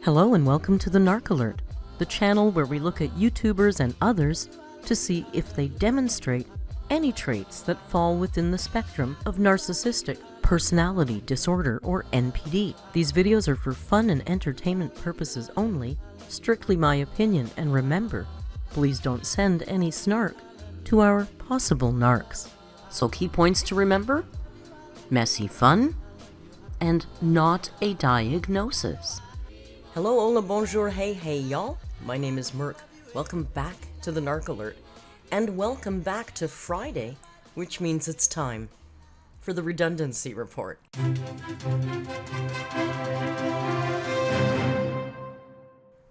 Hello and welcome to the Narc Alert, the channel where we look at YouTubers and others to see if they demonstrate any traits that fall within the spectrum of narcissistic personality disorder or NPD. These videos are for fun and entertainment purposes only, strictly my opinion, and remember, please don't send any snark to our possible narcs. So key points to remember: messy fun and not a diagnosis. Hello, hola, bonjour, hey y'all. My name is Merc. Welcome back to the Narc Alert. And welcome back to Friday, which means it's time for the Redundancy Report.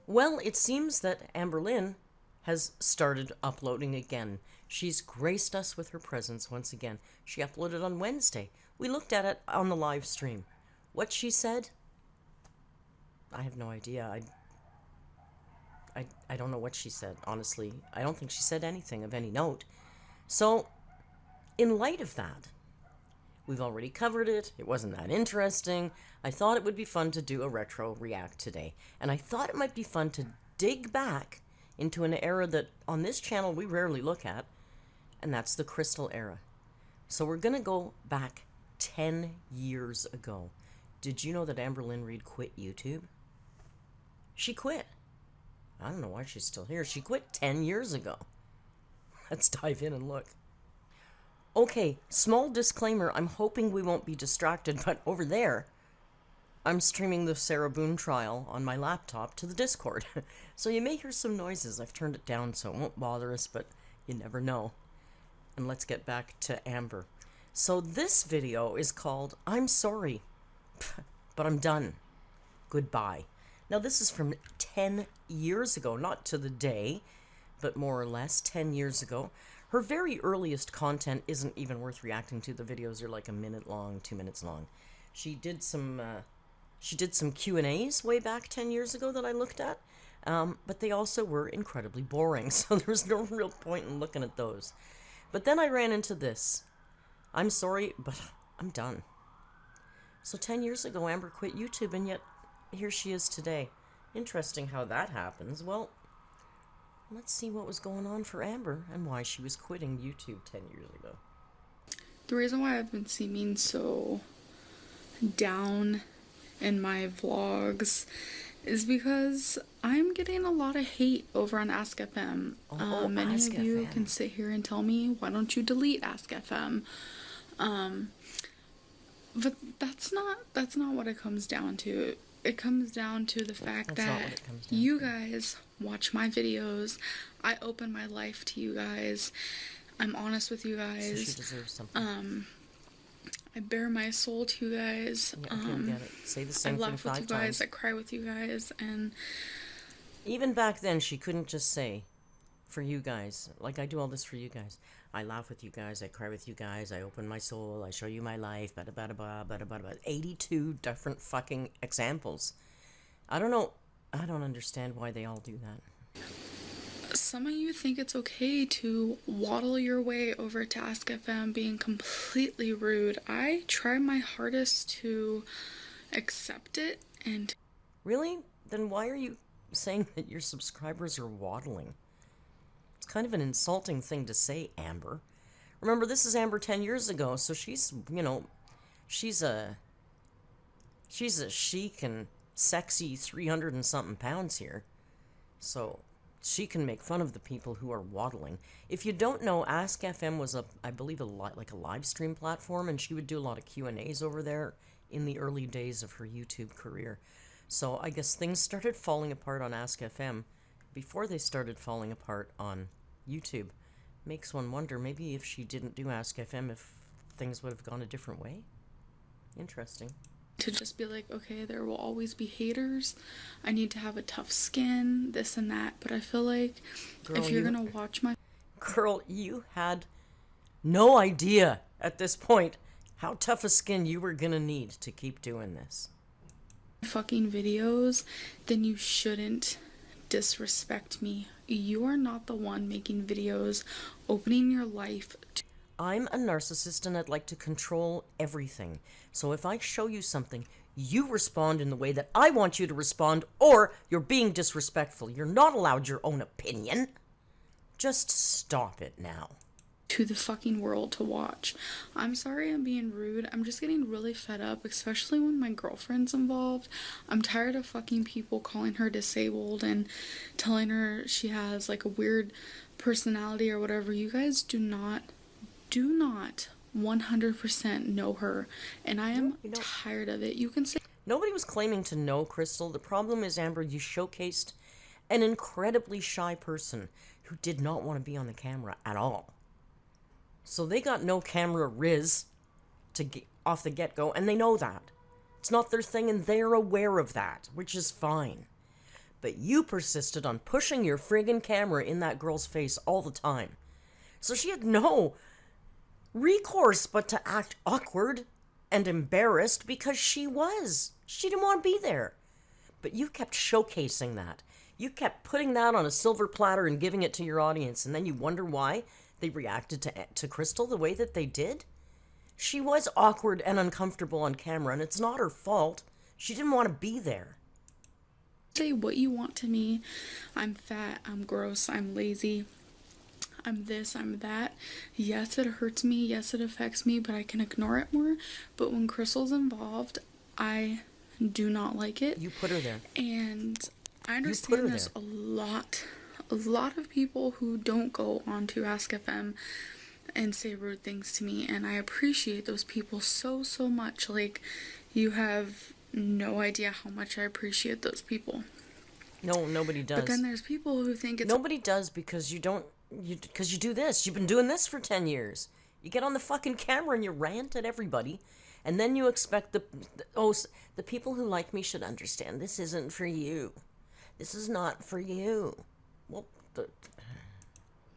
Well, it seems that Amberlynn has started uploading again. She's graced us with her presence once again. She uploaded on Wednesday. We looked at it on the live stream. What she said, I have no idea. I don't know what she said, honestly. I don't think she said anything of any note. So, in light of that, we've already covered it. It wasn't that interesting. I thought it would be fun to do a retro react today. And I thought it might be fun to dig back into an era that on this channel we rarely look at, and that's the Krystal era. So we're going to go back 10 years ago. Did you know that Amberlynn Reed quit YouTube? She quit. I don't know why she's still here. She quit 10 years ago. Let's dive in and look. Okay, small disclaimer. I'm hoping we won't be distracted, but over there, I'm streaming the Sarah Boone trial on my laptop to the Discord. So you may hear some noises. I've turned it down so it won't bother us, but you never know. And let's get back to Amber. So this video is called I'm Sorry, but I'm Done. Goodbye. Now this is from 10 years ago, not to the day, but more or less 10 years ago. Her very earliest content isn't even worth reacting to. The videos are like a minute long, 2 minutes long. She did some Q&As way back 10 years ago that I looked at, but they also were incredibly boring, so there was no real point in looking at those. But then I ran into this. I'm sorry, but I'm done. So 10 years ago, Amber quit YouTube, and yet here she is today. Interesting how that happens. Well, let's see what was going on for Amber and why she was quitting YouTube 10 years ago. The reason why I've been seeming so down in my vlogs is because I'm getting a lot of hate over on Ask FM. Many Ask of you FM. can sit here and tell me, why don't you delete Ask FM? But that's not what it comes down to. It comes down to the fact that you guys watch my videos. I open my life to you guys. I'm honest with you guys. So she deserves something. I bare my soul to you guys. Yeah, okay, we get it. Say the same I thing laugh with 5 you guys. times. I cry with you guys, and Even back then, she couldn't just say, for you guys, like I do all this for you guys. I laugh with you guys, I cry with you guys, I open my soul, I show you my life, bada bada bada bada bada. 82 different fucking examples. I don't know, I don't understand why they all do that. some of you think it's okay to waddle your way over to Ask FM being completely rude. I try my hardest to accept it, and Really? Then why are you saying that your subscribers are waddling? It's kind of an insulting thing to say, Amber. Remember, this is Amber 10 years ago, so she's, you know, she's a chic and sexy 300 and something pounds here. So she can make fun of the people who are waddling. If you don't know, Ask FM was I believe like a live stream platform, and she would do a lot of Q&As over there in the early days of her YouTube career. So I guess things started falling apart on Ask FM before they started falling apart on YouTube. Makes one wonder, maybe if she didn't do Ask FM, if things would have gone a different way. Interesting. to just be like, okay, there will always be haters. I need to have a tough skin, this and that. But I feel like Girl, if you're gonna watch my Girl, you had no idea at this point how tough a skin you were gonna need to keep doing this. fucking videos, then you shouldn't disrespect me. You are not the one making videos, opening your life to I'm a narcissist and I'd like to control everything. So if I show you something, you respond in the way that I want you to respond, or you're being disrespectful. You're not allowed your own opinion. Just stop it now. To the fucking world to watch. I'm sorry I'm being rude. I'm just getting really fed up, especially when my girlfriend's involved. I'm tired of fucking people calling her disabled and telling her she has like a weird personality or whatever. You guys do not 100% know her, and I am tired of it. You can say nobody was claiming to know Krystal. The problem is, Amber, you showcased an incredibly shy person who did not want to be on the camera at all. So they got no camera riz off the get-go, and they know that. It's not their thing, and they're aware of that, which is fine. But you persisted on pushing your friggin' camera in that girl's face all the time. So she had no recourse but to act awkward and embarrassed because she was. She didn't want to be there. But you kept showcasing that. You kept putting that on a silver platter and giving it to your audience, and then you wonder why they reacted to Krystal the way that they did. She was awkward and uncomfortable on camera, and it's not her fault. She didn't want to be there. Say what you want to me. I'm fat, I'm gross, I'm lazy, I'm this, I'm that. Yes, it hurts me. Yes, it affects me, but I can ignore it more. But when Krystal's involved, I do not like it. You put her there. And I understand there's a lot of people who don't go on to Ask FM and say rude things to me, and I appreciate those people so much. Like, you have no idea how much I appreciate those people. No, nobody does. But then there's people who think it's... Nobody does because you do this. You've been doing this for 10 years. You get on the fucking camera and you rant at everybody, and then you expect the people who like me should understand. This isn't for you. This is not for you. Well,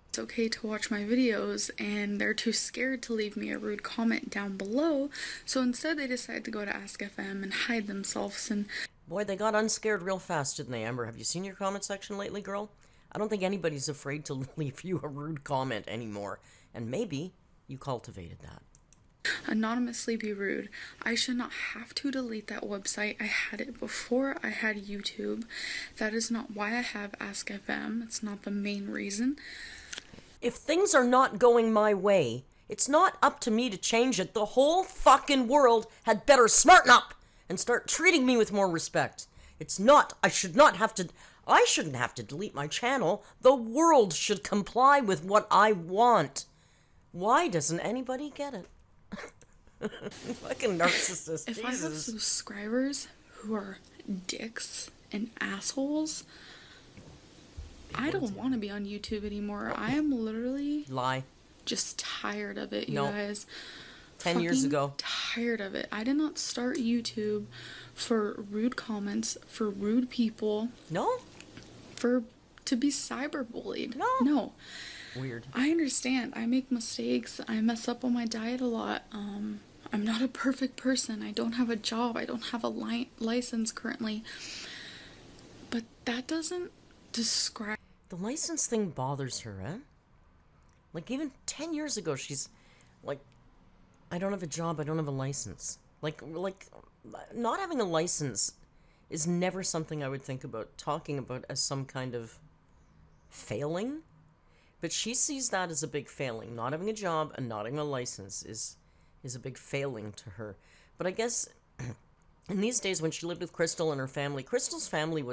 it's okay to watch my videos, and they're too scared to leave me a rude comment down below, so instead they decide to go to Ask FM and hide themselves. And boy, they got unscared real fast, didn't they, Amber? Have you seen your comment section lately, girl? I don't think anybody's afraid to leave you a rude comment anymore, and maybe you cultivated that. Anonymously be rude. I should not have to delete that website. I had it before I had YouTube. That is not why I have Ask FM. It's not the main reason. If things are not going my way, it's not up to me to change it. The whole fucking world had better smarten up and start treating me with more respect. It's not, I shouldn't have to delete my channel. The world should comply with what I want. Why doesn't anybody get it? Fucking narcissist. If I have subscribers who are dicks and assholes, I don't want to be on YouTube anymore. I am literally just tired of it, you guys. 10 years ago. Tired of it. I did not start YouTube for rude comments, for rude people. No. To be cyberbullied. No. Weird. I understand. I make mistakes. I mess up on my diet a lot. I'm not a perfect person. I don't have a job. I don't have a license currently. But that doesn't describe... The license thing bothers her, eh? Like, even 10 years ago, she's like, I don't have a job. I don't have a license. Like, not having a license is never something I would think about talking about as some kind of failing. But she sees that as a big failing. Not having a job and not having a license is a big failing to her. But I guess in these days when she lived with Krystal and her family, Krystal's family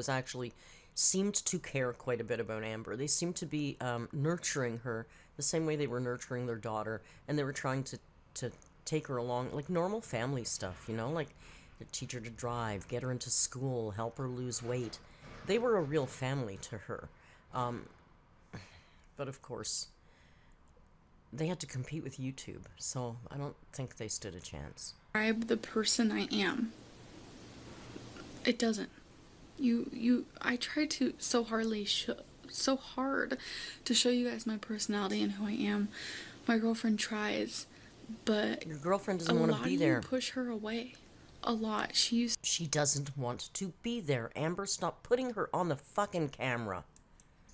seemed to care quite a bit about Amber. They seemed to be nurturing her the same way they were nurturing their daughter, and they were trying to take her along, like normal family stuff, you know, like teach her to drive, get her into school, help her lose weight. They were a real family to her. But of course, they had to compete with YouTube, so I don't think they stood a chance. Describe the person I am. It doesn't. I tried to so hard to show you guys my personality and who I am. My girlfriend tries, but your girlfriend doesn't want to be there. A lot of you push her away. A lot. She doesn't want to be there. Amber, stop putting her on the fucking camera.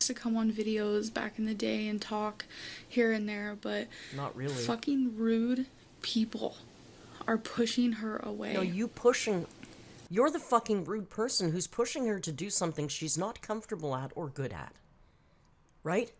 to come on videos back in the day and talk here and there, but not really. Fucking rude people are pushing her away. No, you're the fucking rude person who's pushing her to do something she's not comfortable at or good at. Right?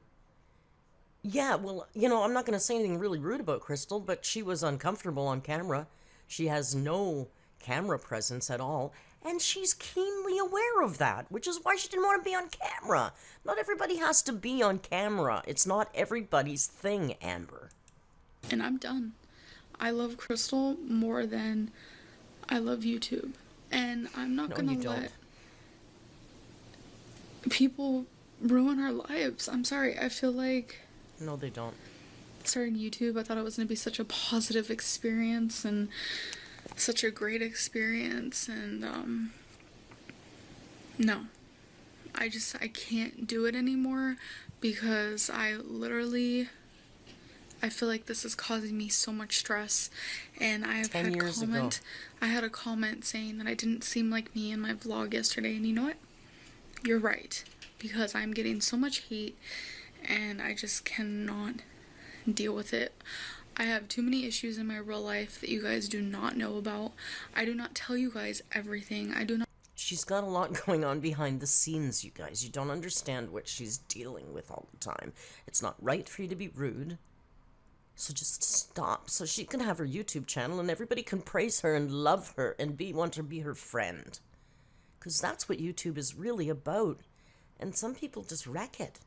Yeah, well, I'm not going to say anything really rude about Krystal, but she was uncomfortable on camera. She has no camera presence at all, and she's keenly aware of that, which is why she didn't want to be on camera. Not everybody has to be on camera. It's not everybody's thing, Amber. And I'm done. I love Krystal more than I love YouTube. And I'm not going to let people ruin our lives. I'm sorry. I feel like... No, they don't. Starting YouTube, I thought it was going to be such a positive experience and such a great experience, and no, I can't do it anymore because I feel like this is causing me so much stress. And I had a comment saying that I didn't seem like me in my vlog yesterday, and you know what, you're right, because I'm getting so much hate and I just cannot deal with it. I have too many issues in my real life that you guys do not know about. I do not tell you guys everything. She's got a lot going on behind the scenes, you guys. You don't understand what she's dealing with all the time. It's not right for you to be rude. So just stop, so she can have her YouTube channel and everybody can praise her and love her and want to be her friend. Because that's what YouTube is really about. And some people just wreck it.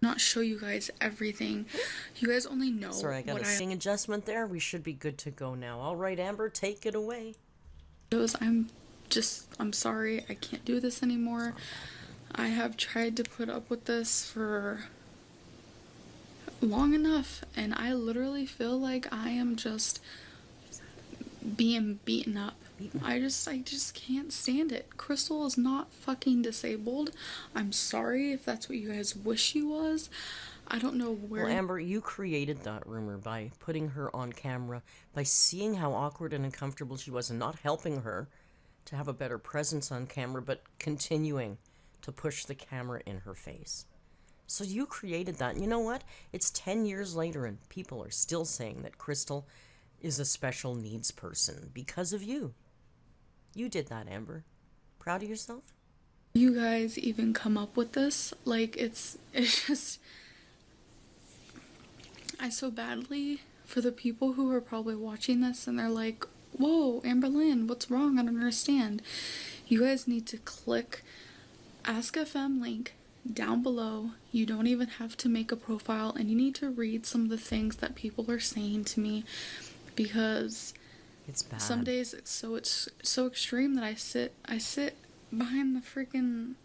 Not show you guys everything. You guys only know. Sorry, I got a sing adjustment there. We should be good to go now. All right, Amber, take it away. I'm sorry. I can't do this anymore. I have tried to put up with this for long enough, and I literally feel like I am just being beaten up. I just can't stand it. Krystal is not fucking disabled. I'm sorry if that's what you guys wish she was. I don't know where... Well, Amber, you created that rumor by putting her on camera, by seeing how awkward and uncomfortable she was and not helping her to have a better presence on camera, but continuing to push the camera in her face. So you created that. And you know what? It's 10 years later and people are still saying that Krystal is a special needs person because of you. You did that, Amber. Proud of yourself? You guys even come up with this? Like, it's just... I so badly for the people who are probably watching this and they're like, whoa, Amberlynn, what's wrong? I don't understand. You guys need to click Ask FM link down below. You don't even have to make a profile, and you need to read some of the things that people are saying to me, because it's bad. Some days it's so extreme that I sit behind the freaking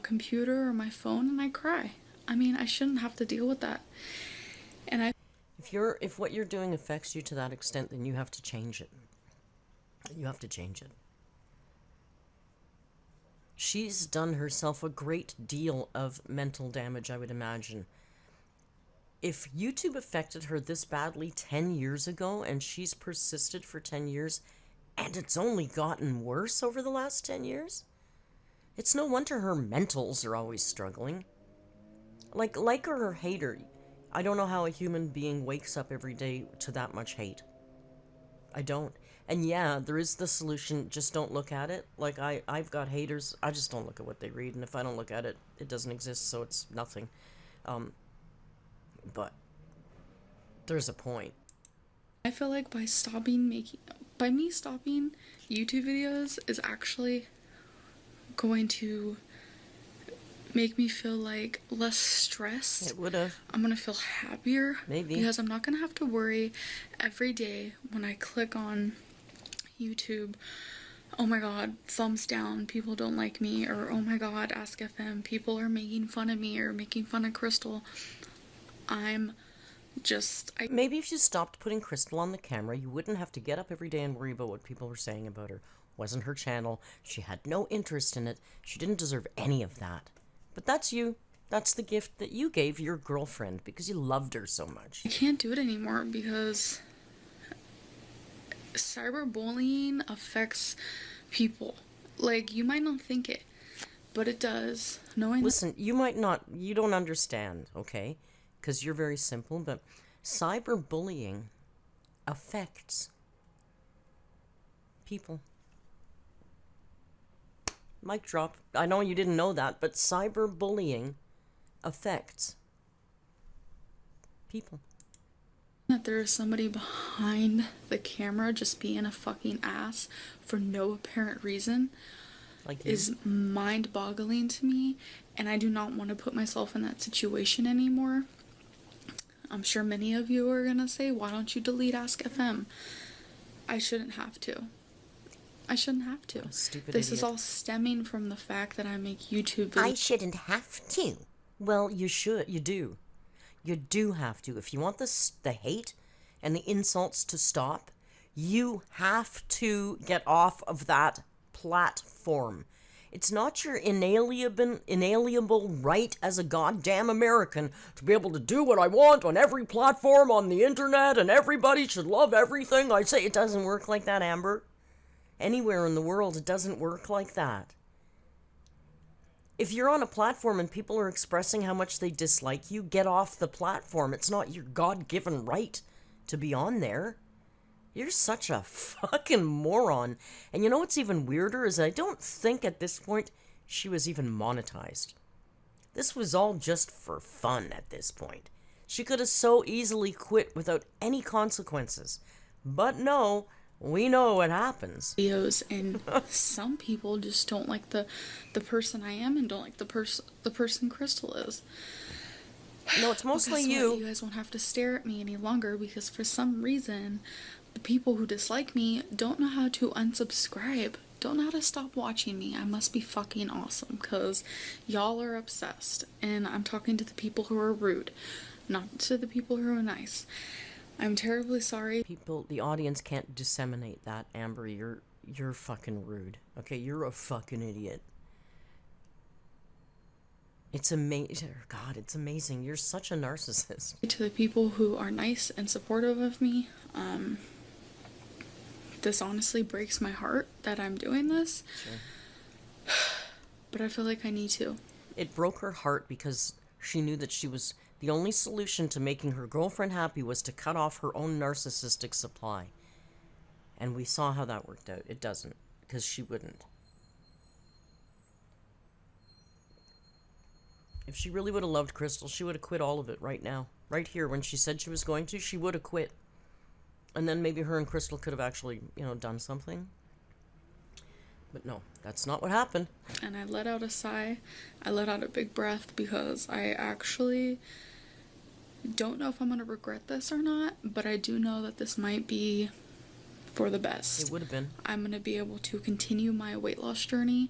computer or my phone and I cry. I mean, I shouldn't have to deal with that. And if what you're doing affects you to that extent, then you have to change it. You have to change it. She's done herself a great deal of mental damage, I would imagine. If YouTube affected her this badly 10 years ago, and she's persisted for 10 years, and it's only gotten worse over the last 10 years, it's no wonder her mentals are always struggling. Like her or hate her, I don't know how a human being wakes up every day to that much hate. I don't. And yeah, there is the solution, just don't look at it. Like, I've got haters, I just don't look at what they read, and if I don't look at it, it doesn't exist, so it's nothing. But there's a point. I feel like by me stopping YouTube videos is actually going to make me feel like less stressed. It would have. I'm gonna feel happier. Maybe. Because I'm not gonna have to worry every day when I click on YouTube, oh my god, thumbs down, people don't like me, or oh my god, Ask FM, people are making fun of me or making fun of Krystal. Maybe if you stopped putting Krystal on the camera, you wouldn't have to get up every day and worry about what people were saying about her. Wasn't her channel. She had no interest in it. She didn't deserve any of that. But that's you. That's the gift that you gave your girlfriend because you loved her so much. I can't do it anymore because cyberbullying affects people. Like, you might not think it, But it does. Knowing Listen, you might not, you don't understand, okay? Because you're very simple, but cyberbullying affects people. Mic drop. I know you didn't know that, but cyberbullying affects people. that there is somebody behind the camera just being a fucking ass for no apparent reason Like you. is mind-boggling to me, and I do not want to put myself in that situation anymore. I'm sure many of you are gonna say, why don't you delete Ask FM? I shouldn't have to. I shouldn't have to. Stupid This idiot. is all stemming from the fact that I make YouTube videos. I shouldn't have to. Well, you should. You do. You do have to. If you want the hate and the insults to stop, you have to get off of that platform. It's not your inalienable right as a goddamn American to be able to do what I want on every platform on the internet, and everybody should love everything I say. It doesn't work like that, Amber. Anywhere in the world, it doesn't work like that. If you're on a platform and people are expressing how much they dislike you, get off the platform. It's not your God-given right to be on there. You're such a fucking moron. And you know what's even weirder is I don't think at this point she was even monetized. This was all just for fun at this point. She could have so easily quit without any consequences. But no, we know what happens. Videos, and some people just don't like the person I am and don't like the person Krystal is. No, it's mostly Guess you. what? You guys won't have to stare at me any longer because for some reason the people who dislike me don't know how to unsubscribe, don't know how to stop watching me. I must be fucking awesome because y'all are obsessed, and I'm talking to the people who are rude, not to the people who are nice. I'm terribly sorry. People, the audience can't disseminate that, Amber. You're fucking rude. Okay, you're a fucking idiot. It's amazing. God, it's amazing. You're such a narcissist. To the people who are nice and supportive of me, this honestly breaks my heart that I'm doing this. Sure. But I feel like I need to. It broke her heart because she knew that the only solution to making her girlfriend happy was to cut off her own narcissistic supply. And we saw how that worked out. It doesn't, because she wouldn't. If she really would have loved Krystal, she would have quit all of it right now. Right here, when she said she was going to, she would have quit. And then maybe her and Krystal could have actually, done something. But no, that's not what happened. And I let out a sigh. I let out a big breath because I actually don't know if I'm going to regret this or not, but I do know that this might be for the best. It would have been. I'm going to be able to continue my weight loss journey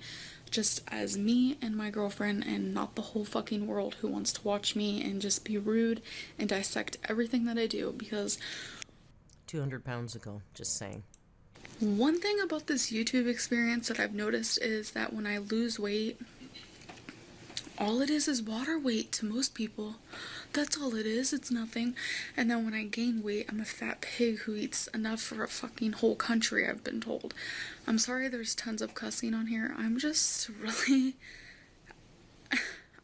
just as me and my girlfriend, and not the whole fucking world who wants to watch me and just be rude and dissect everything that I do, because 200 pounds ago, just saying. one thing about this YouTube experience that I've noticed is that when I lose weight, all it is water weight to most people. That's all it is. It's nothing. And then when I gain weight, I'm a fat pig who eats enough for a fucking whole country, I've been told. I'm sorry there's tons of cussing on here. I'm just really...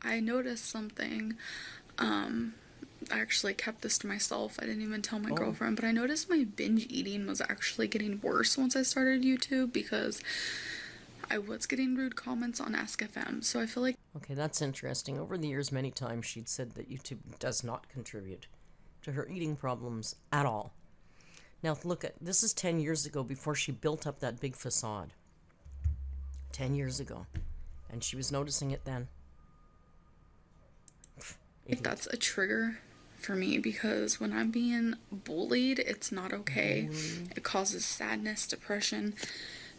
I noticed something. I actually kept this to myself. I didn't even tell my girlfriend, but I noticed my binge eating was actually getting worse once I started YouTube because I was getting rude comments on Ask FM. So I feel like... Okay, that's interesting. Over the years, many times she'd said that YouTube does not contribute to her eating problems at all. Now, look, this is 10 years ago, before she built up that big facade. 10 years ago. And she was noticing it then. That's a trigger for me because when I'm being bullied, it's not okay. It causes sadness, depression,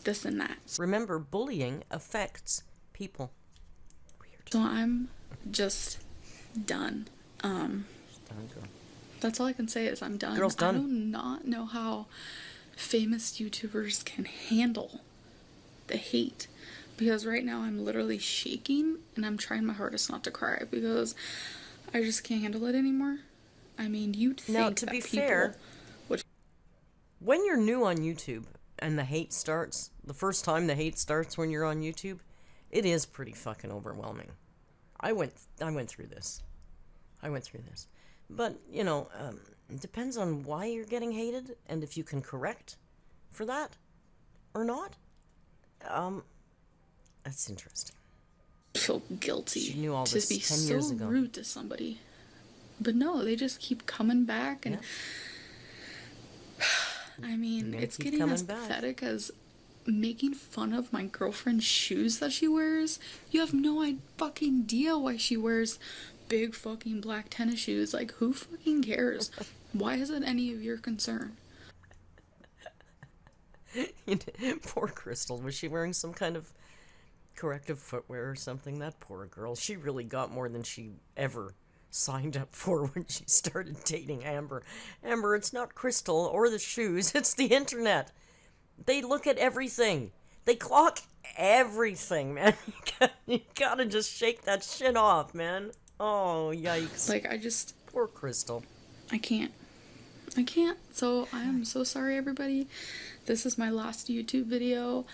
this and that. Remember, bullying affects people. Weird. So I'm just done. Done, girl. That's all I can say is I'm done. Girl's done. I do not know how famous YouTubers can handle the hate, because right now I'm literally shaking and I'm trying my hardest not to cry because I just can't handle it anymore. I mean, you'd think Now, to that be people fair, would... when you're new on YouTube and the hate starts, the first time the hate starts when you're on YouTube, It is pretty fucking overwhelming. I went through this. But, you know, it depends on why you're getting hated and if you can correct for that or not. That's interesting. I feel guilty she knew all to this be 10 so years ago. rude to somebody. But no, they just keep coming back. And I mean, it's getting as pathetic as making fun of my girlfriend's shoes that she wears. You have no fucking idea why she wears big fucking black tennis shoes. Like, who fucking cares? Why is it any of your concern? Poor Krystal. Was she wearing some kind of corrective footwear or something? That poor girl. She really got more than she ever signed up for when she started dating Amber. Amber, it's not Krystal or the shoes. It's the internet. They look at everything. They clock everything, man. You gotta just shake that shit off, man. Oh, yikes. Like, Poor Krystal. I can't. So, I am so sorry, everybody. This is my last YouTube video.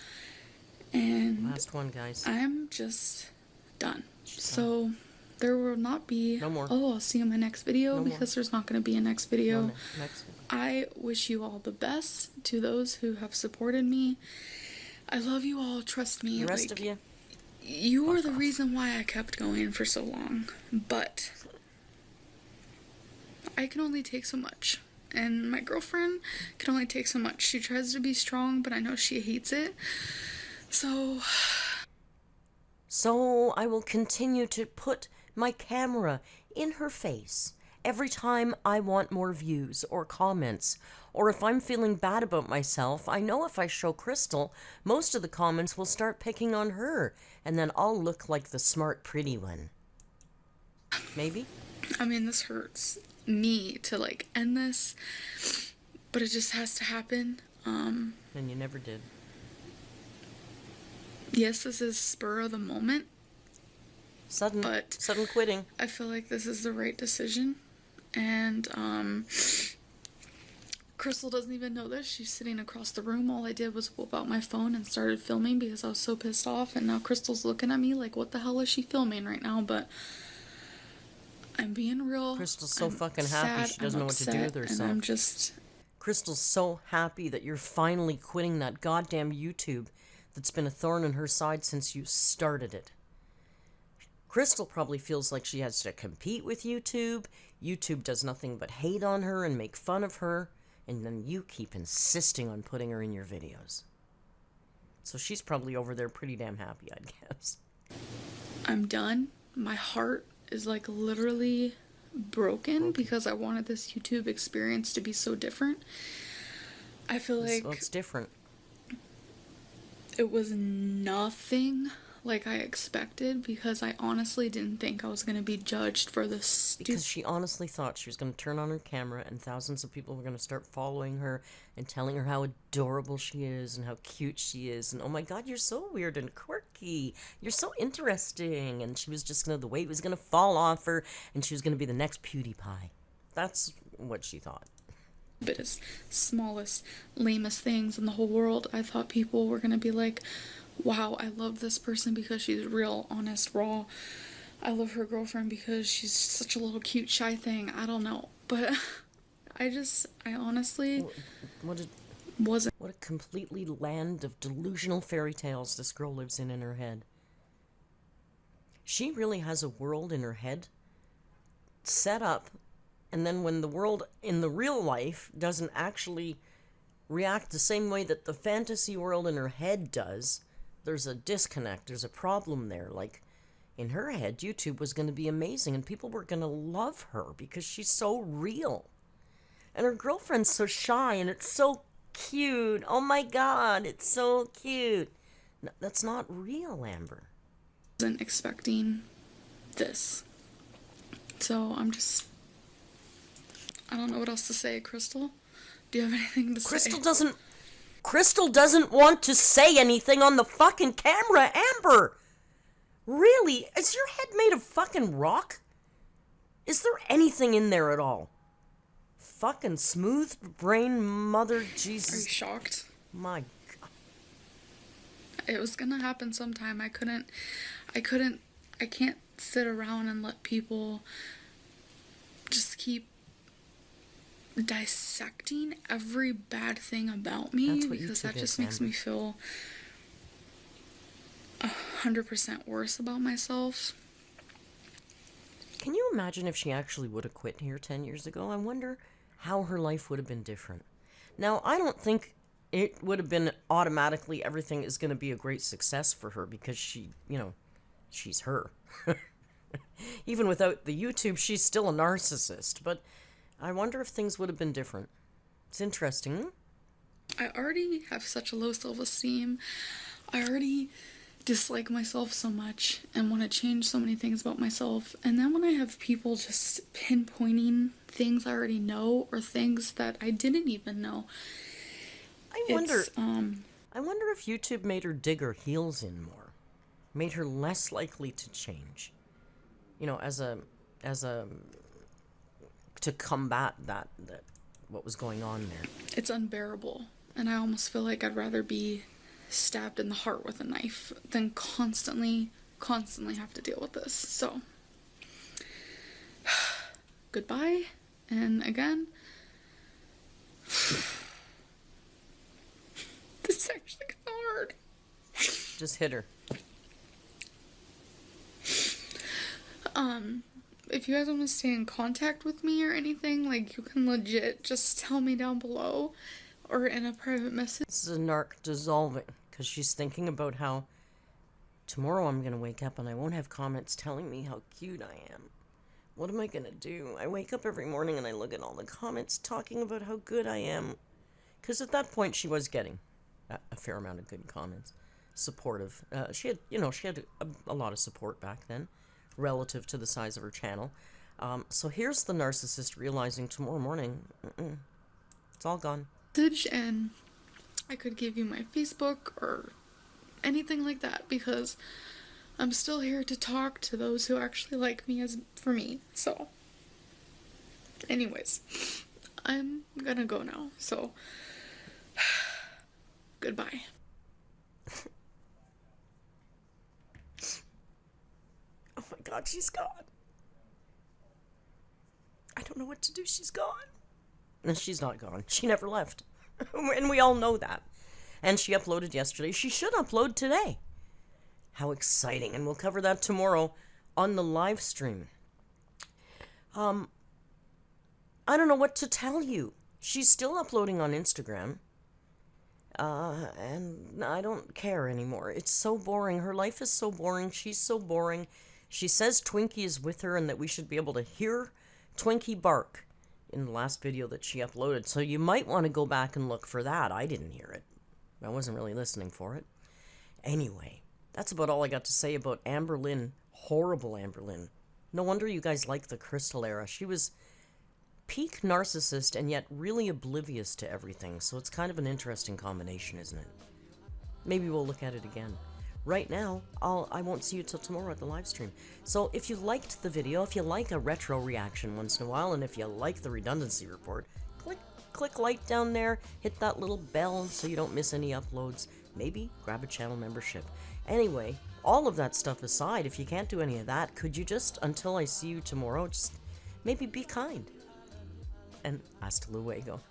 And last one, guys. I'm just done. So, there will not be... No more. Oh, I'll see you in my next video, No because more. there's not going to be a next video. No, next. I wish you all the best to those who have supported me. I love you all, trust me. The rest of you? You are the reason why I kept going for so long. But I can only take so much. And my girlfriend can only take so much. She tries to be strong, but I know she hates it. So I will continue to put my camera in her face every time I want more views or comments, or if I'm feeling bad about myself. I know if I show Krystal, most of the comments will start picking on her, and then I'll look like the smart, pretty one. Maybe? I mean, this hurts me to, like, end this, but it just has to happen. And you never did. Yes, this is spur of the moment. Sudden quitting. I feel like this is the right decision. And, Krystal doesn't even know this. She's sitting across the room. All I did was whip out my phone and started filming because I was so pissed off. And now Krystal's looking at me like, what the hell is she filming right now? But I'm being real. Krystal's so fucking happy she doesn't know what to do with herself. And I'm just... Krystal's so happy that you're finally quitting that goddamn YouTube that's been a thorn in her side since you started it. Krystal probably feels like she has to compete with YouTube. YouTube does nothing but hate on her and make fun of her. And then you keep insisting on putting her in your videos. So she's probably over there pretty damn happy, I'd guess. I'm done. My heart is like literally broken because I wanted this YouTube experience to be so different. I feel like it's different. It was nothing like I expected because I honestly didn't think I was going to be judged for this. Because she honestly thought she was going to turn on her camera and thousands of people were going to start following her and telling her how adorable she is and how cute she is. And oh my god, you're so weird and quirky. You're so interesting. And she was just going to, the weight was going to fall off her and she was going to be the next PewDiePie. That's what she thought. Biggest, smallest, lamest things in the whole world. I thought people were going to be like, wow, I love this person because she's real, honest, raw. I love her girlfriend because she's such a little cute, shy thing. I don't know. But I honestly wasn't. What a completely land of delusional fairy tales this girl lives in her head. She really has a world in her head set up, and then when the world in the real life doesn't actually react the same way that the fantasy world in her head does, there's a disconnect, there's a problem there. Like, in her head, YouTube was going to be amazing and people were going to love her because she's so real. And her girlfriend's so shy and it's so cute. Oh my god, it's so cute. No, that's not real, Amber. Wasn't expecting this. So I don't know what else to say, Krystal. Do you have anything to say? Krystal doesn't want to say anything on the fucking camera, Amber! Really? Is your head made of fucking rock? Is there anything in there at all? Fucking smooth brain mother Jesus. Are you shocked? My god. It was gonna happen sometime. I can't sit around and let people just keep dissecting every bad thing about me, because that just makes me feel 100% worse about myself. Can you imagine if she actually would have quit here 10 years ago? I wonder how her life would have been different. Now, I don't think it would have been automatically everything is going to be a great success for her, because she, she's her. Even without the YouTube, she's still a narcissist. But I wonder if things would have been different. It's interesting. I already have such a low self-esteem. I already dislike myself so much and want to change so many things about myself. And then when I have people just pinpointing things I already know or things that I didn't even know, I wonder if YouTube made her dig her heels in more, made her less likely to change. To combat that what was going on there. It's unbearable, and I almost feel like I'd rather be stabbed in the heart with a knife than constantly have to deal with this. So, goodbye, and again, this is actually kind of hard. Just hit her. If you guys want to stay in contact with me or anything, like, you can legit just tell me down below or in a private message. This is a narc dissolving, because she's thinking about how tomorrow I'm going to wake up and I won't have comments telling me how cute I am. What am I going to do? I wake up every morning and I look at all the comments talking about how good I am. Because at that point she was getting a fair amount of good comments. Supportive. She had a lot of support back then, relative to the size of her channel. So here's the narcissist realizing tomorrow morning, it's all gone. And I could give you my Facebook or anything like that, because I'm still here to talk to those who actually like me for me. So, anyways, I'm gonna go now. So, goodbye. Oh my God, she's gone. I don't know what to do. She's gone. And she's not gone. She never left. And we all know that. And she uploaded yesterday. She should upload today. How exciting. And we'll cover that tomorrow on the live stream. I don't know what to tell you. She's still uploading on Instagram. And I don't care anymore. It's so boring. Her life is so boring. She's so boring. She says Twinkie is with her and that we should be able to hear Twinkie bark in the last video that she uploaded. So you might want to go back and look for that. I didn't hear it. I wasn't really listening for it. Anyway, that's about all I got to say about Amberlynn. Horrible Amberlynn. No wonder you guys like the Krystal era. She was peak narcissist and yet really oblivious to everything. So it's kind of an interesting combination, isn't it? Maybe we'll look at it again. Right now, I won't see you till tomorrow at the live stream. So if you liked the video, if you like a retro reaction once in a while, and if you like the Redundancy Report, click like down there, hit that little bell so you don't miss any uploads. Maybe grab a channel membership. Anyway, all of that stuff aside, if you can't do any of that, could you just, until I see you tomorrow, just maybe be kind? And hasta luego.